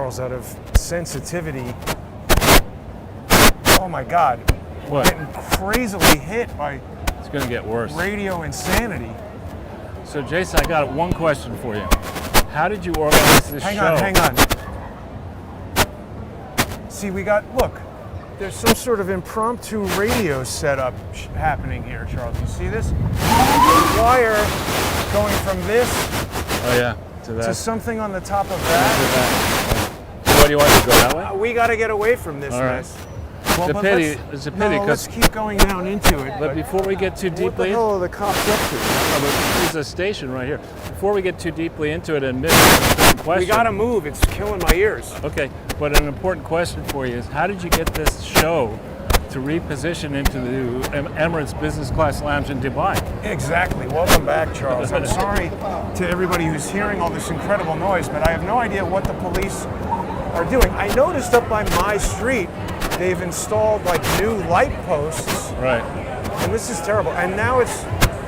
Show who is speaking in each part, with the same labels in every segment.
Speaker 1: Charles, out of sensitivity. Oh my God.
Speaker 2: What?
Speaker 1: Getting crazily hit by
Speaker 2: It's going to get worse.
Speaker 1: radio insanity.
Speaker 2: So, Jason, I got one question for you. How did you organize this show?
Speaker 1: Hang on. See, look, there's some sort of impromptu radio setup happening here, Charles. You see this? Wire going from this to something on the top of that.
Speaker 2: So what do you want to go that way?
Speaker 1: We got to get away from this
Speaker 2: All right.
Speaker 1: mess.
Speaker 2: It's a pity. It's a pity
Speaker 1: let's keep going down into it.
Speaker 2: But before we get too
Speaker 1: what the
Speaker 2: deeply,
Speaker 1: hell are the cops up to?
Speaker 2: there's a station right here. Before we get too deeply into it and miss an important question.
Speaker 1: We got to move. It's killing my ears.
Speaker 2: Okay, but an important question for you is, how did you get this show to reposition into the Emirates Business Class Lounge in Dubai?
Speaker 1: Exactly. Welcome back, Charles. I'm sorry to everybody who's hearing all this incredible noise, but I have no idea what the police are doing. I noticed up by my street, they've installed like new light posts.
Speaker 2: Right.
Speaker 1: And this is terrible. And now it's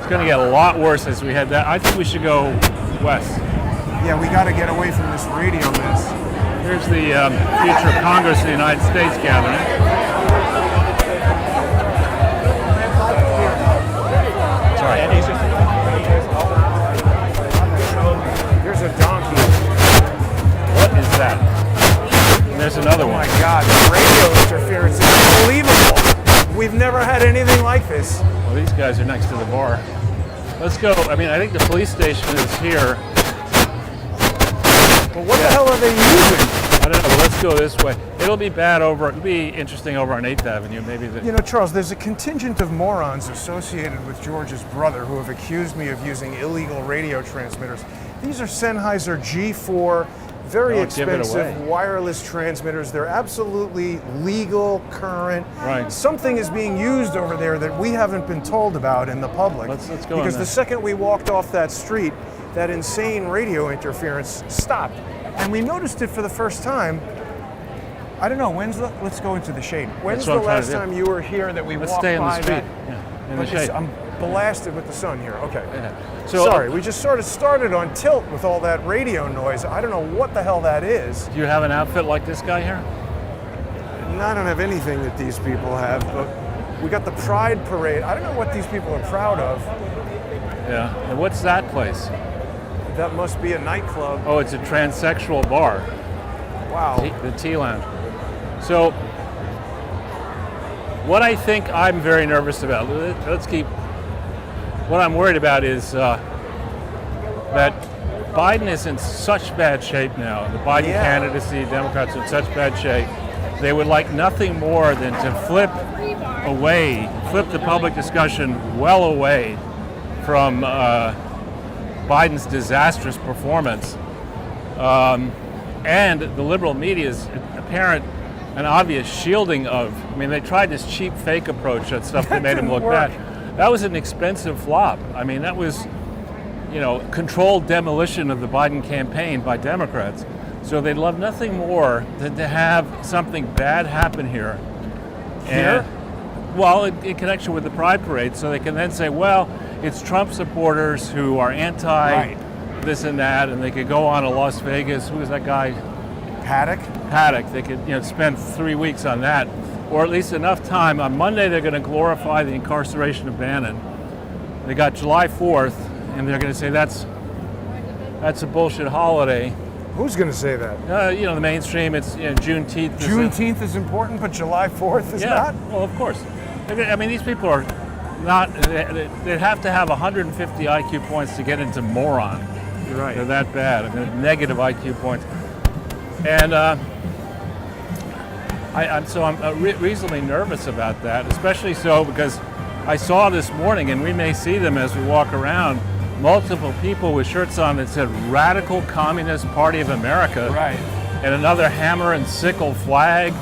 Speaker 2: going to get a lot worse as we head that. I think we should go west.
Speaker 1: Yeah, we got to get away from this radio mess.
Speaker 2: Here's the future Congress of the United States gathering. Sorry.
Speaker 1: Here's a donkey.
Speaker 2: What is that? And there's another one.
Speaker 1: Oh my God, the radio interference is unbelievable. We've never had anything like this.
Speaker 2: Well, these guys are next to the bar. Let's go. I mean, I think the police station is here.
Speaker 1: Well, what the hell are they using?
Speaker 2: I don't know, but let's go this way. It'll be interesting over on 8th Avenue, maybe.
Speaker 1: You know, Charles, there's a contingent of morons associated with George's brother who have accused me of using illegal radio transmitters. These are Sennheiser G4, very expensive wireless transmitters. They're absolutely legal, current.
Speaker 2: Right.
Speaker 1: Something is being used over there that we haven't been told about in the public.
Speaker 2: Let's go.
Speaker 1: Because the second we walked off that street, that insane radio interference stopped. And we noticed it for the first time. I don't know, let's go into the shade. When's the last time you were here that we walked by?
Speaker 2: Let's stay in the street.
Speaker 1: That?
Speaker 2: Yeah, in the shade.
Speaker 1: I'm blasted with the sun here. Okay.
Speaker 2: Yeah. So,
Speaker 1: sorry, we just sort of started on tilt with all that radio noise. I don't know what the hell that is.
Speaker 2: Do you have an outfit like this guy here?
Speaker 1: No, I don't have anything that these people have, but we got the Pride Parade. I don't know what these people are proud of.
Speaker 2: Yeah. And what's that place?
Speaker 1: That must be a nightclub.
Speaker 2: Oh, it's a transsexual bar.
Speaker 1: Wow.
Speaker 2: The Tea Lounge. So, what I think I'm very nervous about, what I'm worried about is that Biden is in such bad shape now. The Biden candidacy, Democrats are in such bad shape. They would like nothing more than to flip the public discussion well away from Biden's disastrous performance. And the liberal media's apparent and obvious shielding of, they tried this cheap fake approach, that stuff that made him look bad. That was an expensive flop. That was, controlled demolition of the Biden campaign by Democrats. So they'd love nothing more than to have something bad happen here.
Speaker 1: Here?
Speaker 2: Well, in connection with the Pride Parade, so they can then say, well, it's Trump supporters who are anti this and that, and they could go on to Las Vegas. Who was that guy? Paddock. They could, spend 3 weeks on that, or at least enough time. On Monday, they're going to glorify the incarceration of Bannon. They got July 4th, and they're going to say that's a bullshit holiday.
Speaker 1: Who's going to say that?
Speaker 2: The mainstream. It's Juneteenth.
Speaker 1: Juneteenth is important, but July 4th is not?
Speaker 2: Well, of course. These people are not. They'd have to have 150 IQ points to get into moron.
Speaker 1: You're right.
Speaker 2: They're that bad. Negative IQ points. And I'm reasonably nervous about that, especially so because I saw this morning, and we may see them as we walk around, multiple people with shirts on that said Radical Communist Party of America.
Speaker 1: Right.
Speaker 2: And another hammer and sickle flag.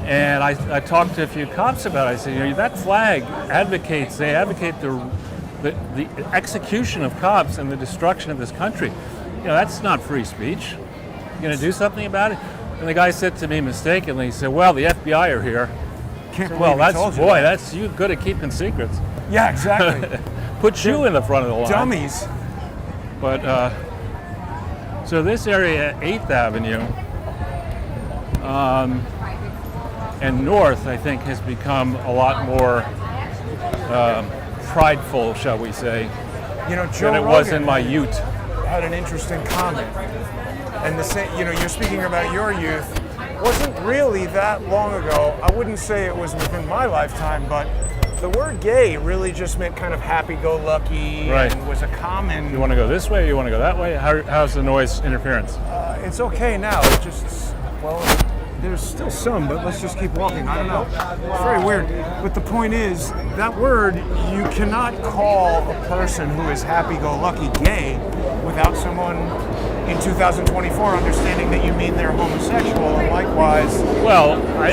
Speaker 2: And I talked to a few cops about it. I said, that flag advocate the execution of cops and the destruction of this country. That's not free speech. You going to do something about it? And the guy said to me mistakenly, he said, well, the FBI are here. That's you good at keeping secrets.
Speaker 1: Yeah, exactly.
Speaker 2: Put you in the front of the line.
Speaker 1: Dummies.
Speaker 2: But, so this area, 8th Avenue, And North, I think, has become a lot more prideful, shall we say,
Speaker 1: Joe
Speaker 2: than it
Speaker 1: Rogan
Speaker 2: was in my youth.
Speaker 1: Had an interesting comment, and the same, you're speaking about your youth. Wasn't really that long ago. I wouldn't say it was within my lifetime, but the word gay really just meant kind of happy-go-lucky,
Speaker 2: right.
Speaker 1: And was a common.
Speaker 2: You want to go this way? Or you want to go that way? How's the noise interference?
Speaker 1: It's okay now. It just, there's still some, but let's just keep walking. I don't know. It's very weird. But the point is, that word, you cannot call a person who is happy-go-lucky gay without someone in 2024 understanding that you mean they're homosexual. And likewise,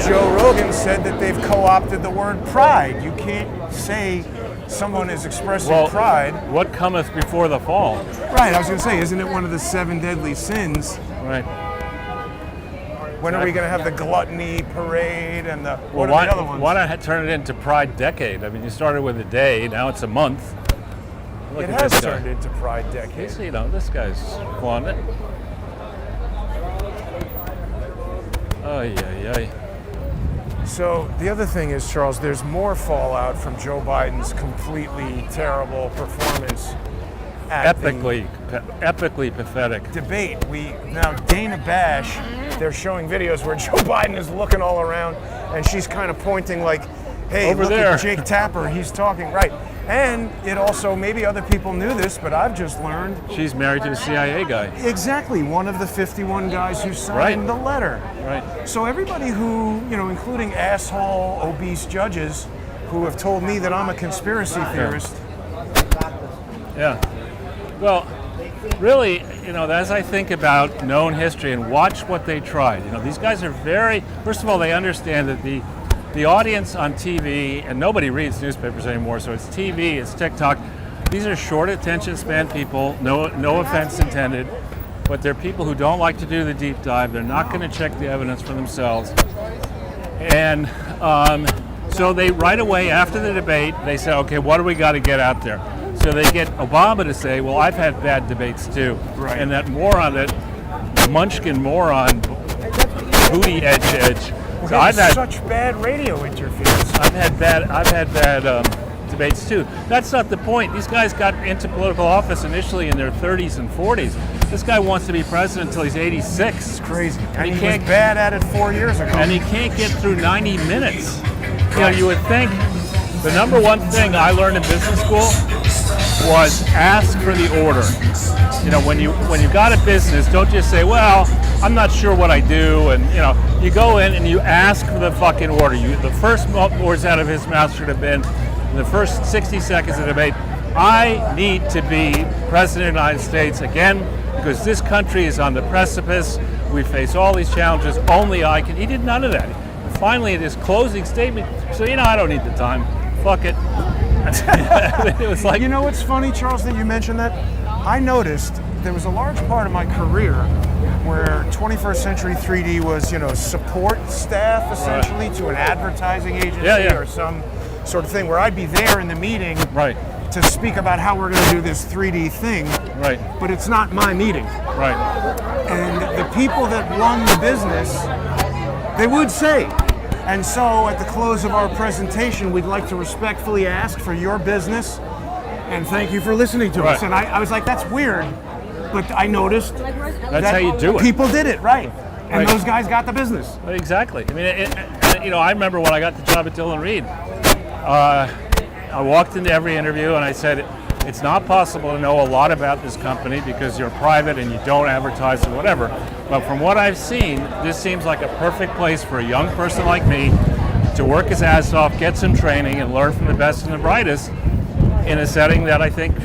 Speaker 1: Joe Rogan said that they've co-opted the word pride. You can't say someone is expressing pride.
Speaker 2: What cometh before the fall?
Speaker 1: Right, I was going to say, isn't it one of the 7 deadly sins?
Speaker 2: Right.
Speaker 1: When are we going to have the gluttony parade and the
Speaker 2: what
Speaker 1: are the other ones?
Speaker 2: Why not turn it into Pride Decade? I mean, you started with a day, now it's a month.
Speaker 1: It has turned into Pride Decade.
Speaker 2: This guy's flaunting it.
Speaker 1: So the other thing is, Charles, there's more fallout from Joe Biden's completely terrible performance at
Speaker 2: epically pathetic
Speaker 1: debate. Now Dana Bash, they're showing videos where Joe Biden is looking all around and she's kind of pointing like, hey,
Speaker 2: over
Speaker 1: look
Speaker 2: there.
Speaker 1: At Jake Tapper, he's talking, right. And it also, maybe other people knew this, but I've just learned.
Speaker 2: She's married to a CIA guy.
Speaker 1: Exactly, one of the 51 guys who signed the letter.
Speaker 2: Right.
Speaker 1: So everybody who, including asshole, obese judges who have told me that I'm a conspiracy theorist.
Speaker 2: Yeah. Well, really, as I think about known history and watch what they tried, these guys are first of all, they understand that the audience on TV, and nobody reads newspapers anymore, so it's TV, it's TikTok. These are short attention span people, no offense intended, but they're people who don't like to do the deep dive. They're not going to check the evidence for themselves. And so they, right away after the debate, they say, okay, what do we got to get out there? So they get Obama to say, well, I've had bad debates too.
Speaker 1: Right.
Speaker 2: And that moron, that munchkin moron, booty edge.
Speaker 1: So I've had such bad radio interference.
Speaker 2: I've had bad debates too. That's not the point. These guys got into political office initially in their 30s and 40s. This guy wants to be president until he's 86.
Speaker 1: It's crazy. And he was bad at it 4 years ago.
Speaker 2: And he can't get through 90 minutes. You would think the number one thing I learned in business school was ask for the order. When you got a business, don't just say, well, I'm not sure what I do, and you go in and you ask for the fucking order. The first words out of his mouth should have been, in the first 60 seconds of the debate, I need to be president of the United States again because this country is on the precipice. We face all these challenges. Only I can. He did none of that. And finally, in his closing statement, so I don't need the time. Fuck it. It was like,
Speaker 1: what's funny, Charles, that you mentioned that? I noticed there was a large part of my career where 21st Century 3D was, support staff essentially to an advertising agency or some sort of thing where I'd be there in the meeting to speak about how we're going to do this 3D thing.
Speaker 2: Right.
Speaker 1: But it's not my meeting.
Speaker 2: Right.
Speaker 1: And the people that run the business, they would say. And so at the close of our presentation, we'd like to respectfully ask for your business and thank you for listening to us. And I was like, that's weird. But I noticed
Speaker 2: that's how you do it.
Speaker 1: People did it, right. And those guys got the business.
Speaker 2: Exactly. I mean, I remember when I got the job at Dillon Reed, I walked into every interview and I said, it's not possible to know a lot about this company because you're private and you don't advertise or whatever. But from what I've seen, this seems like a perfect place for a young person like me to work his ass off, get some training, and learn from the best and the brightest in a setting that I think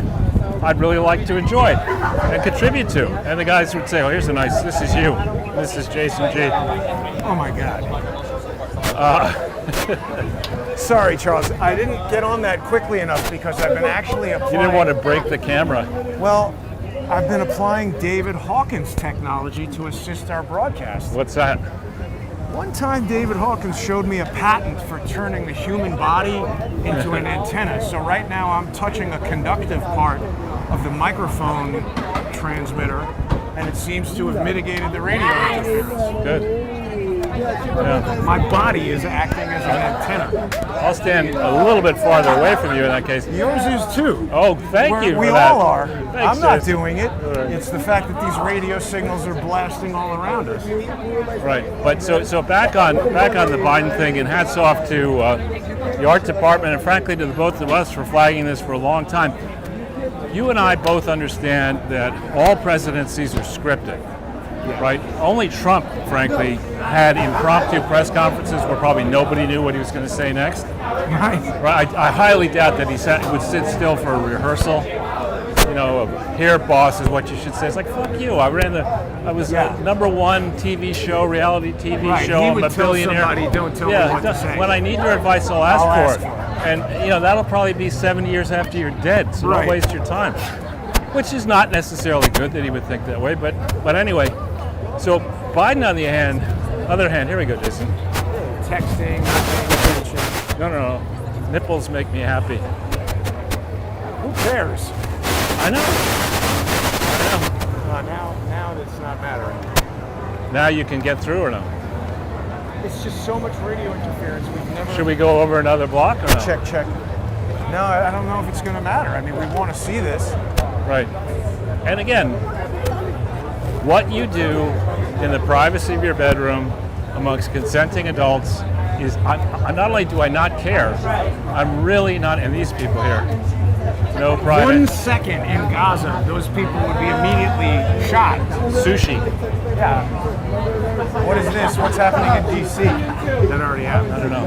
Speaker 2: I'd really like to enjoy and contribute to. And the guys would say, oh, this is you. This is Jason G.
Speaker 1: Oh my God. Sorry, Charles. I didn't get on that quickly enough because I've been actually applying.
Speaker 2: You didn't want to break the camera.
Speaker 1: Well, I've been applying David Hawkins technology to assist our broadcast.
Speaker 2: What's that?
Speaker 1: One time, David Hawkins showed me a patent for turning the human body into an antenna. So right now, I'm touching a conductive part of the microphone transmitter, and it seems to have mitigated the radio interference.
Speaker 2: Good. Yeah.
Speaker 1: My body is acting as an antenna.
Speaker 2: I'll stand a little bit farther away from you in that case.
Speaker 1: Yours is too.
Speaker 2: Oh, thank you.
Speaker 1: We
Speaker 2: for that.
Speaker 1: all are.
Speaker 2: Thanks,
Speaker 1: I'm not
Speaker 2: Jason.
Speaker 1: doing it. It's the fact that these radio signals are blasting all around us.
Speaker 2: Right, but so back on the Biden thing, and hats off to the art department, and frankly to the both of us for flagging this for a long time. You and I both understand that all presidencies are scripted, right? Only Trump, frankly, had impromptu press conferences where probably nobody knew what he was going to say next.
Speaker 1: Right.
Speaker 2: Right. I highly doubt that he would sit still for a rehearsal. You know, here, boss, is what you should say. It's like, fuck you. I was #1 TV show, reality TV show.
Speaker 1: He
Speaker 2: I'm
Speaker 1: would
Speaker 2: a
Speaker 1: tell
Speaker 2: billionaire.
Speaker 1: somebody, don't tell me what to say.
Speaker 2: When I need your advice, I'll ask for it. And that'll probably be 7 years after you're dead, so don't waste your time. Which is not necessarily good that he would think that way, but anyway. So Biden, on the other hand, here we go, Jason.
Speaker 1: Texting, not paying attention.
Speaker 2: No. Nipples make me happy.
Speaker 1: Who cares?
Speaker 2: I know.
Speaker 1: Now it's not mattering.
Speaker 2: Now you can get through or no?
Speaker 1: It's just so much radio interference. We've never.
Speaker 2: Should we go over another block or no?
Speaker 1: Check. No, I don't know if it's going to matter. I mean, we want to see this.
Speaker 2: Right. And again, what you do in the privacy of your bedroom amongst consenting adults is, not only do I not care, I'm really not, and these people here, no private.
Speaker 1: 1 second in Gaza, those people would be immediately shot.
Speaker 2: Sushi.
Speaker 1: Yeah. What is this? What's happening in D.C.? That already happened.
Speaker 2: I don't know.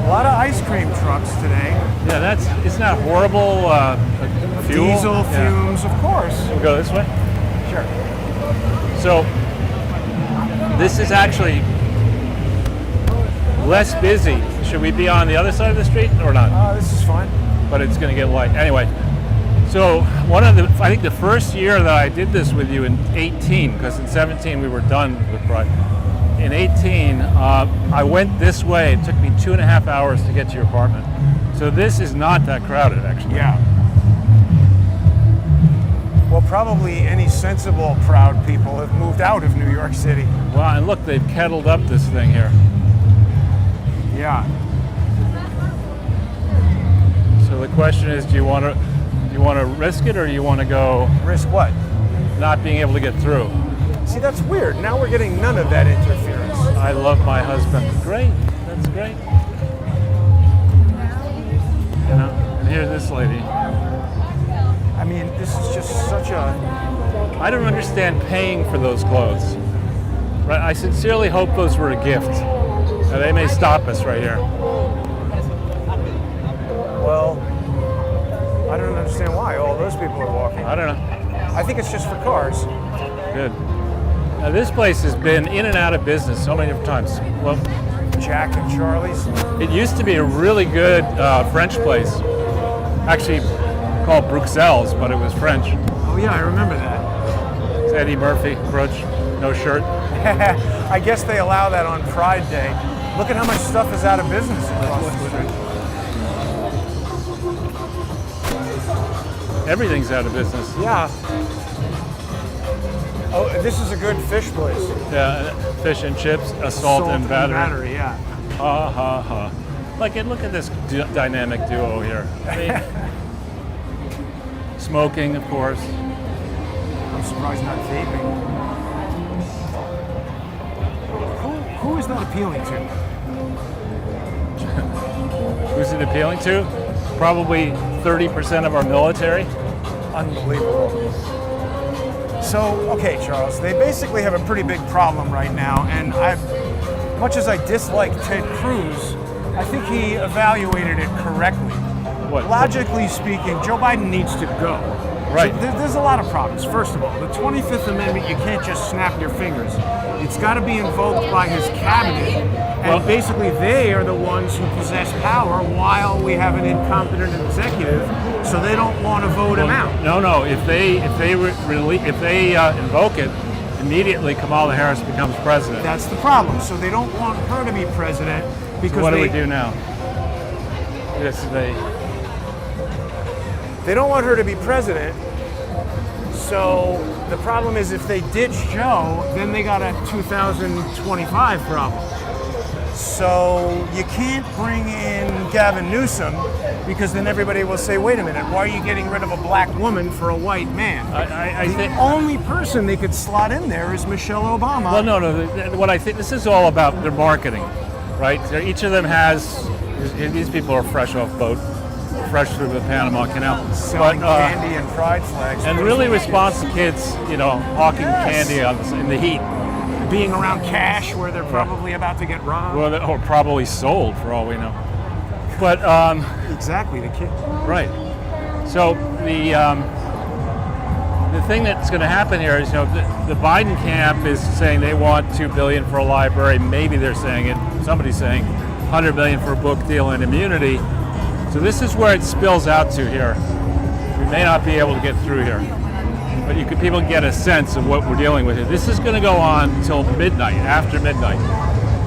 Speaker 1: A lot of ice cream trucks today.
Speaker 2: Yeah, isn't that horrible? Fuel?
Speaker 1: Diesel fumes, of course.
Speaker 2: We'll go this way?
Speaker 1: Sure.
Speaker 2: So, this is actually less busy. Should we be on the other side of the street or not?
Speaker 1: This is fine.
Speaker 2: But it's going to get light. Anyway, so I think the first year that I did this with you in 18, because in 17 we were done with Pride. In 18, I went this way. It took me 2.5 hours to get to your apartment. So this is not that crowded, actually.
Speaker 1: Yeah. Well, probably any sensible, proud people have moved out of New York City.
Speaker 2: Well, and look, they've kettled up this thing here.
Speaker 1: Yeah.
Speaker 2: So the question is, do you want to risk it, or do you want to go
Speaker 1: Risk what?
Speaker 2: not being able to get through?
Speaker 1: See, that's weird. Now we're getting none of that interference.
Speaker 2: I love my husband. Great. That's great. And here's this lady.
Speaker 1: I mean, this is just such a...
Speaker 2: I don't understand paying for those clothes. Right? I sincerely hope those were a gift. Now, they may stop us right here.
Speaker 1: Well, I don't understand why all those people are walking.
Speaker 2: I don't know.
Speaker 1: I think it's just for cars.
Speaker 2: Good. Now, this place has been in and out of business so many different times. Well,
Speaker 1: Jack and Charlie's.
Speaker 2: it used to be a really good French place. Actually called Bruxelles, but it was French.
Speaker 1: Oh yeah, I remember that.
Speaker 2: It's Eddie Murphy, brooch, no shirt.
Speaker 1: I guess they allow that on Pride Day. Look at how much stuff is out of business across the street.
Speaker 2: Everything's out of business.
Speaker 1: Yeah. Oh, this is a good fish place.
Speaker 2: Yeah, fish and chips, assault and battery.
Speaker 1: Yeah.
Speaker 2: Ha ha ha. Look at this dynamic duo here. I mean, smoking, of course.
Speaker 1: I'm surprised not vaping. Who is that appealing to?
Speaker 2: Who's it appealing to? Probably 30% of our military.
Speaker 1: Unbelievable. So, okay, Charles, they basically have a pretty big problem right now, and much as I dislike Ted Cruz, I think he evaluated it correctly.
Speaker 2: What?
Speaker 1: Logically speaking, Joe Biden needs to go.
Speaker 2: Right.
Speaker 1: So there's a lot of problems. First of all, the 25th Amendment, you can't just snap your fingers. It's got to be invoked by his cabinet, and basically they are the ones who possess power while we have an incompetent executive, so they don't want to vote him out.
Speaker 2: No. If they invoke it, immediately Kamala Harris becomes president.
Speaker 1: That's the problem. So they don't want her to be president because
Speaker 2: So what do we do now? Yes,
Speaker 1: they don't want her to be president, so The problem is if they ditch Joe, then they got a 2025 problem. So you can't bring in Gavin Newsom because then everybody will say, wait a minute, why are you getting rid of a black woman for a white man?
Speaker 2: I think
Speaker 1: the only person they could slot in there is Michelle Obama.
Speaker 2: Well, no. What I think, this is all about their marketing, right? Each of them has, these people are fresh off boat, fresh through the Panama Canal.
Speaker 1: Selling candy and pride flags.
Speaker 2: And really responds to kids, hawking candy in the heat.
Speaker 1: Being around cash where they're probably about to get robbed.
Speaker 2: Well, or probably sold for all we know. But
Speaker 1: exactly, the kid.
Speaker 2: Right. So the thing that's going to happen here is, the Biden camp is saying they want $2 billion for a library. Maybe they're saying it. Somebody's saying $100 billion for a book deal and immunity. So this is where it spills out to here. We may not be able to get through here, but people can get a sense of what we're dealing with here. This is going to go on until midnight, after midnight.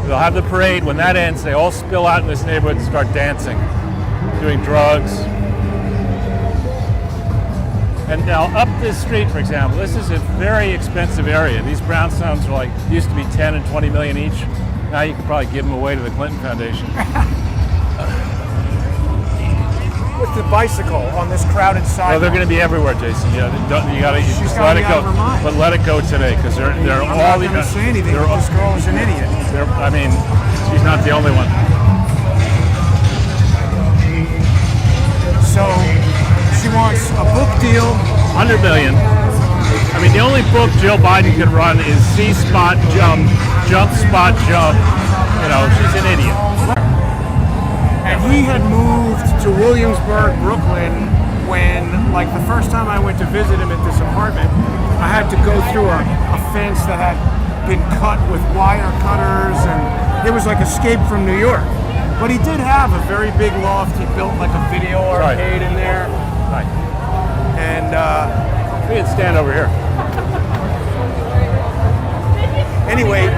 Speaker 2: They'll have the parade. When that ends, they all spill out in this neighborhood and start dancing, doing drugs. And now up this street, for example, this is a very expensive area. These brownstones are used to be 10 and 20 million each. Now you could probably give them away to the Clinton Foundation.
Speaker 1: With the bicycle on this crowded sidewalk.
Speaker 2: Well, they're going to be everywhere, Jason. Yeah, you just let it go. But let it go today, because they're
Speaker 1: I'm
Speaker 2: all.
Speaker 1: not going to say anything. This girl is an idiot.
Speaker 2: She's not the only one.
Speaker 1: So she wants a book deal.
Speaker 2: $100 million. The only book Jill Biden can run is See Spot Jump, Jump Spot Jump. She's an idiot.
Speaker 1: And he had moved to Williamsburg, Brooklyn, when, the first time I went to visit him at this apartment, I had to go through a fence that had been cut with wire cutters, and it was like Escape from New York. But he did have a very big loft. He built a video arcade in there.
Speaker 2: Right.
Speaker 1: And
Speaker 2: we can stand over here.
Speaker 1: Anyway,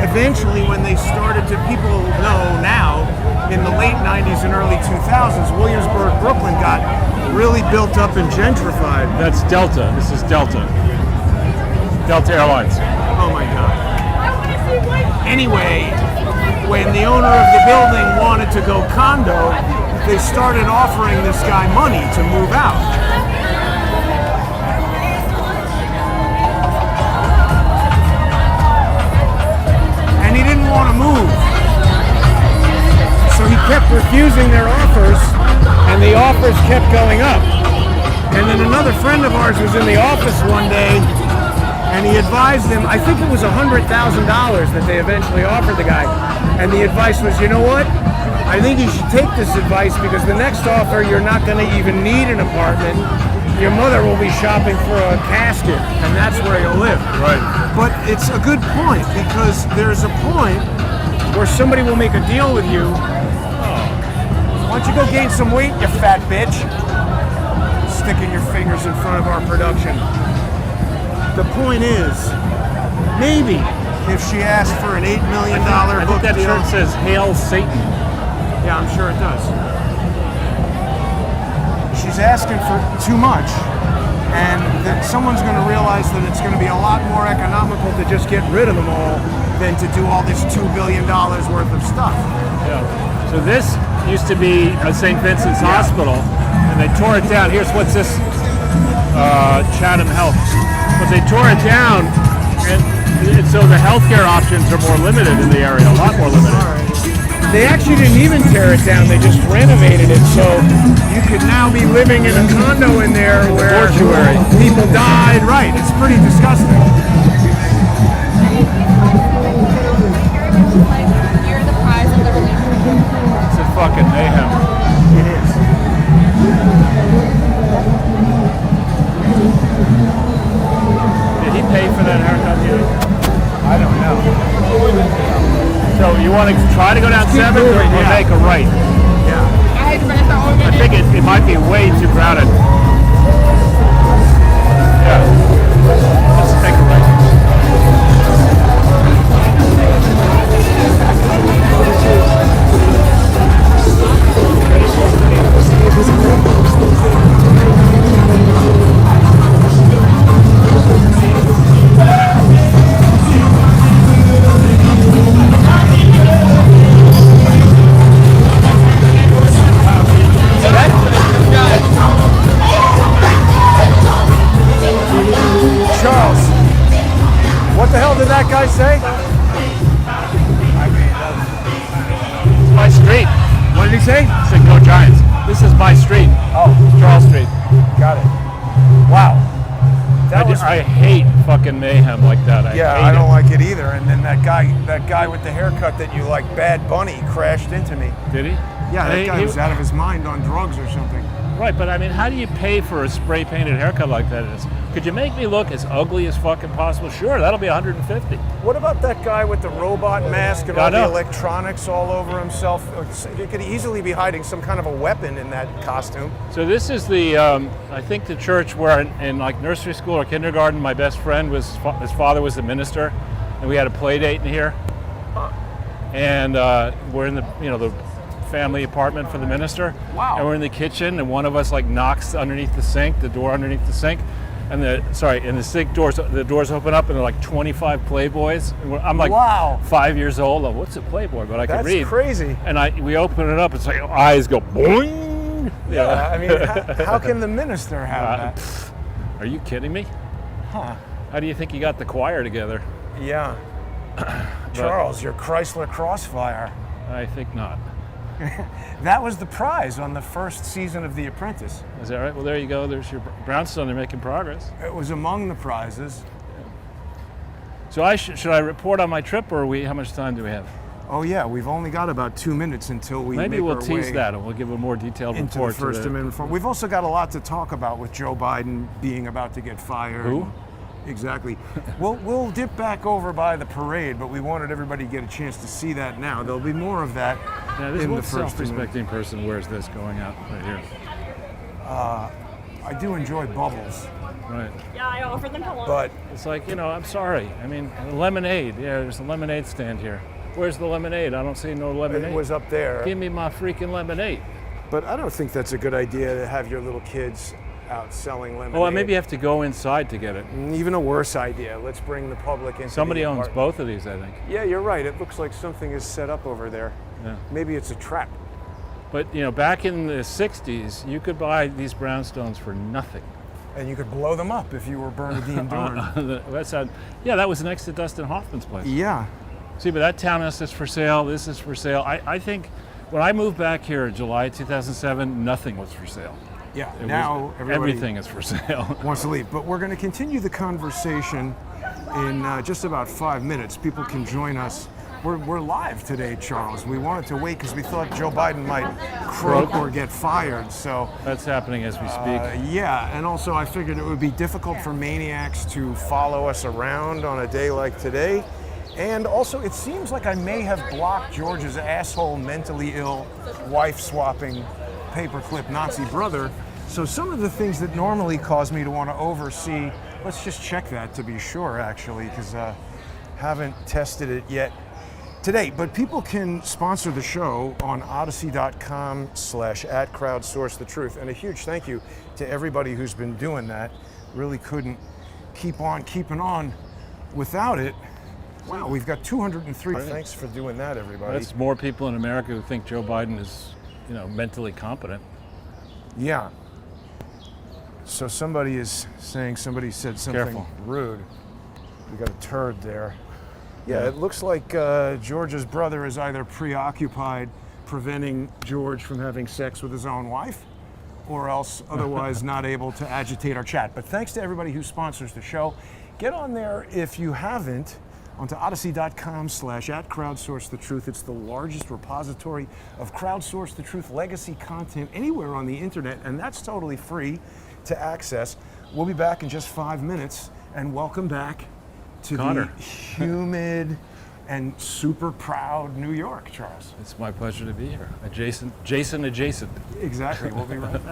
Speaker 1: eventually, when they started to, people know now, in the late 90s and early 2000s, Williamsburg, Brooklyn got really built up and gentrified.
Speaker 2: That's Delta. This is Delta. Delta Airlines.
Speaker 1: Oh my God. Anyway, when the owner of the building wanted to go condo, they started offering this guy money to move out. And he didn't want to move. So he kept refusing their offers, and the offers kept going up. And then another friend of ours was in the office one day, and he advised him, I think it was $100,000 that they eventually offered the guy. And the advice was, you know what? I think you should take this advice, because the next offer, you're not going to even need an apartment. Your mother will be shopping for a casket, and that's where you'll live.
Speaker 2: Right.
Speaker 1: But it's a good point, because there's a point where somebody will make a deal with you. Why don't you go gain some weight, you fat bitch? Sticking your fingers in front of our production. The point is, maybe if she asked for an $8 million
Speaker 2: I think that
Speaker 1: deal,
Speaker 2: shirt says Hail Satan.
Speaker 1: Yeah, I'm sure it does. She's asking for too much, and that someone's going to realize that it's going to be a lot more economical to just get rid of them all than to do all this $2 billion worth of stuff.
Speaker 2: Yeah. So this used to be a St. Vincent's Hospital, and they tore it down. What's this? Chatham Health. But they tore it down, and so the healthcare options are more limited in the area, a lot more limited.
Speaker 1: They actually didn't even tear it down, they just renovated it, so you could now be living in a condo in there where people died. Right, it's pretty disgusting.
Speaker 3: You're the prize of the religion.
Speaker 2: It's a fucking mayhem.
Speaker 1: It is.
Speaker 2: Did he pay for that haircut?
Speaker 1: I don't know.
Speaker 2: So you want to try to go down 7th or make a right?
Speaker 1: Yeah.
Speaker 2: I think it might be way too crowded. Yeah. Let's take a right.
Speaker 1: did he say?
Speaker 2: He said, "Go Giants." This is my street.
Speaker 1: Oh,
Speaker 2: Charles Street.
Speaker 1: got it. Wow.
Speaker 2: I hate fucking mayhem like that.
Speaker 1: I don't like it either. And then that guy with the haircut that you like, Bad Bunny, crashed into me.
Speaker 2: Did he?
Speaker 1: Yeah, that guy was out of his mind on drugs or something.
Speaker 2: Right, but I mean, how do you pay for a spray painted haircut like that? Could you make me look as ugly as fucking possible? Sure, that'll be 150.
Speaker 1: What about that guy with the robot mask and all the electronics all over himself? He could easily be hiding some kind of a weapon in that costume.
Speaker 2: So this is the, I think the church where in like nursery school or kindergarten, my best friend his father was the minister, and we had a play date in here. And we're in the family apartment for the minister.
Speaker 1: Wow.
Speaker 2: And we're in the kitchen, and one of us like knocks underneath the sink, the door underneath the sink, and the sink doors open up, and there are like 25 Playboys. And I'm like,
Speaker 1: wow,
Speaker 2: 5 years old. Like, what's a Playboy? But I can read.
Speaker 1: That's crazy.
Speaker 2: And we open it up. It's like eyes go boing.
Speaker 1: Yeah. I mean, how can the minister have that?
Speaker 2: Are you kidding me?
Speaker 1: Huh?
Speaker 2: How do you think you got the choir together?
Speaker 1: Yeah. Charles, your Chrysler Crossfire.
Speaker 2: I think not.
Speaker 1: That was the prize on the first season of The Apprentice.
Speaker 2: Is that right? Well, there you go. There's your brownstone. They're making progress.
Speaker 1: It was among the prizes.
Speaker 2: So should I report on my trip, or how much time do we have?
Speaker 1: Oh yeah, we've only got about 2 minutes until we
Speaker 2: maybe
Speaker 1: make
Speaker 2: we'll
Speaker 1: our
Speaker 2: tease
Speaker 1: way
Speaker 2: that, and we'll give a more detailed
Speaker 1: into
Speaker 2: report.
Speaker 1: The First Amendment form. We've also got a lot to talk about with Joe Biden being about to get fired.
Speaker 2: Who?
Speaker 1: Exactly. We'll dip back over by the parade, but we wanted everybody to get a chance to see that now. There'll be more of that in the First
Speaker 2: self-respecting person wears this going out right here?
Speaker 1: I do enjoy bubbles.
Speaker 2: Right.
Speaker 3: Yeah, I offer them to
Speaker 1: But
Speaker 2: it's like, I'm sorry. I mean, lemonade. Yeah, there's a lemonade stand here. Where's the lemonade? I don't see no lemonade.
Speaker 1: It was up there.
Speaker 2: Give me my freaking lemonade.
Speaker 1: But I don't think that's a good idea to have your little kids out selling lemonade.
Speaker 2: Oh, maybe you have to go inside to get it.
Speaker 1: Even a worse idea. Let's bring the public into
Speaker 2: Somebody owns both of these, I think.
Speaker 1: Yeah, you're right. It looks like something is set up over there.
Speaker 2: Yeah.
Speaker 1: Maybe it's a trap.
Speaker 2: But, back in the 60s, you could buy these brownstones for nothing.
Speaker 1: And you could blow them up if you were Bernadine Dorn.
Speaker 2: That was next to Dustin Hoffman's place.
Speaker 1: Yeah.
Speaker 2: See, but that townhouse is for sale. This is for sale. I think when I moved back here in July 2007, nothing was for sale.
Speaker 1: Yeah, now
Speaker 2: everything is for sale.
Speaker 1: Wants to leave. But we're going to continue the conversation in just about 5 minutes. People can join us. We're live today, Charles. We wanted to wait because we thought Joe Biden might croak or get fired. So
Speaker 2: that's happening as we speak.
Speaker 1: Yeah, and also I figured it would be difficult for maniacs to follow us around on a day like today. And also, it seems like I may have blocked George's asshole, mentally ill, wife-swapping, paperclip Nazi brother. So some of the things that normally cause me to want to oversee, let's just check that to be sure, actually, because haven't tested it yet today. But people can sponsor the show on odyssey.com/@crowdsourcethetruth. And a huge thank you to everybody who's been doing that. Really couldn't keep on keeping on without it. Wow, we've got 203. Thanks for doing that, everybody.
Speaker 2: That's more people in America who think Joe Biden is, mentally competent.
Speaker 1: Yeah. So somebody said something
Speaker 2: Careful.
Speaker 1: rude. We got a turd there. Yeah, it looks like George's brother is either preoccupied preventing George from having sex with his own wife, or else otherwise not able to agitate our chat. But thanks to everybody who sponsors the show. Get on there if you haven't, onto odyssey.com/@crowdsourcethetruth. It's the largest repository of Crowdsource the Truth legacy content anywhere on the internet, and that's totally free to access. We'll be back in just 5 minutes, and welcome back to
Speaker 2: Connor.
Speaker 1: the humid and super proud New York, Charles.
Speaker 2: It's my pleasure to be here. Jason adjacent.
Speaker 1: Exactly. We'll be right back.